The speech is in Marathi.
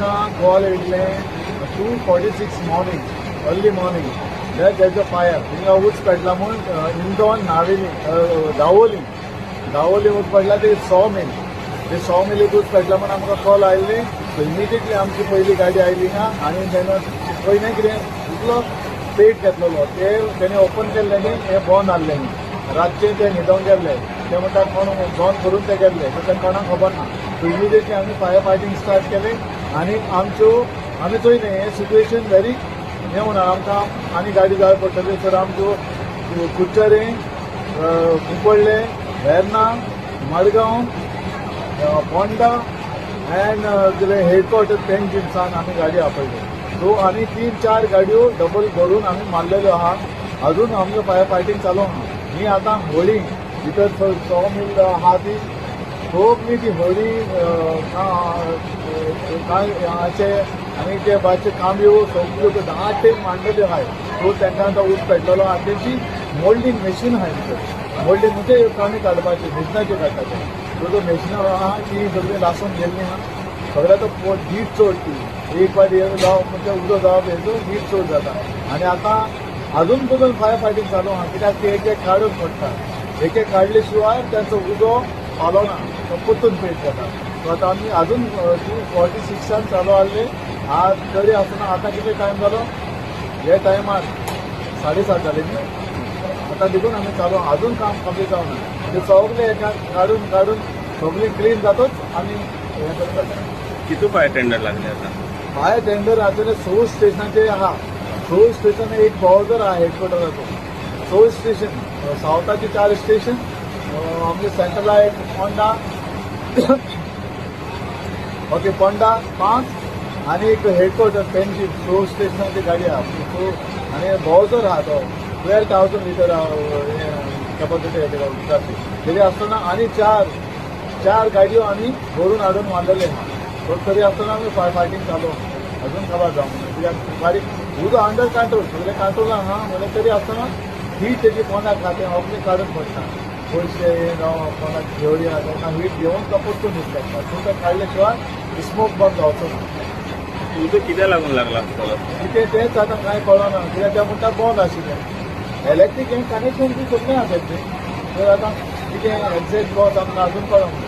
आमकां कॉल येयल्ले 2:46 morning early morning that there is a fire थिंगा उच पेटला म्हूण इंदोर नावेली दावोली उच पडला ते सॉ मिलीक उच पेटला म्हूण आमकां कॉल आयिल्ली सो इमिडिएटली आमची पयली गाडी आयली ना आनी तेन्ना पयलें कितें इतलो पेट घेतलेलो तेणे ओपन केल्लें न्ही हें बंद आहलें न्ही रातचें तें न्हिदोंक गेल्ले ते म्हणटा कोण बंद करून ते गेल्ले सो तें कोणाक खबर ना सो इमिडिएटली आमी फायर फायटींग स्टार्ट केलें आनी आमी चोयलें हें सिट्युएशन व्हेरी हें म्हणून आमकां आनी गाडी जाय पडटली सर आमच्यो कुडचरे कुंकळ्ळे वेर्ना मडगांव पोंडा एंड तुवें हेडक्वॉर्टर पेंजिमसान आमी गाडी आपयल्यो सो आनी 3-4 गाडयो डबल भरून आमी मारलेल्यो आहा अजून आमचो फायर फायटींग चालू आहा ही आतां होळी भितर सॉ मिल आहा ती सगळी ती होळी हाचे आनी ते भायरचे कांब्यो सगळ्यो 10 मांडलेल्यो आहाय सो तांकां तो उच पेटलेलो आहा तेची मोल्डिंग मशीन आहाय भितर मोल्डिंग म्हणजे कांबी काडपाची मिशनाचे काडटाचे सो तो मशिनां आहा ती सगळी लासून गेल्ली आहा सगळ्या तो हीट चड ती एक फावटी जावप म्हणजे उदक जावप हेचो हीट चड जाता आनी आतां अजून पसून फायर फायटींग चालू आहा कित्याक ते एक काडून पडटा एक काडले शिवाय तांचो उदो पालोना तो परतून पेट जाता सो आतां आमी अजून 2:46 चालू आहले आज तरी आसतना आतां कितें टायम जालो हे टायमार 7:30 जाले न्ही आतां देखून आमी चालू अजून काम कंप्लीट जावना ते सगळे एका काडून सगळी क्लीन जातच आमी हें करता कितू फायर टेंडर लागले आता फायर टेंडर आतां सोर्स स्टेशनाचेर आहा सोर्स स्टेशन एक बॉर्डर आहा हेडक्वॉर्टराचो सोर्स स्टेशन सावथाचे 4 स्टेशन आमचे सेंट्रला एक पोंडा ओके पोंडा 5 आनी एक हेडक्वॉर्टर पेंजीम सोर्स स्टेशनाची गाडी आहा सो आनी बॉर्डर आहा तो 12,000 लिटर कॅपॅसिटी उदकाची तरी आसतना आनी चार गाडयो आमी भरून हाडून मारलेले आहा सो तरी आसतना आमी फायर फायटींग चालू अजून खबर जावंक ना कित्याक बारीक उदक अंडर कंट्रोल सगळे कंट्रोल आहा म्हणल्यार तरी आसतना हीट तेजी कोणाक खातें आपलें काडून पडटा पयशे जावं कोणाक घेवडी आहा ताका हीट घेवन तो परतून हीट लागता सो तो काडले शिवाय स्मोक बंद जावचो ना उदक कित्याक लागून लागला कितें तेंच आतां कांय कळना कित्याक त्या म्हणटा बंद आशिल्लें इलेक्ट्रीक हें कनेक्शन बी सगळें आसा तें तर आतां कितें एक्झॅक्ट कॉज आमकां अजून कळना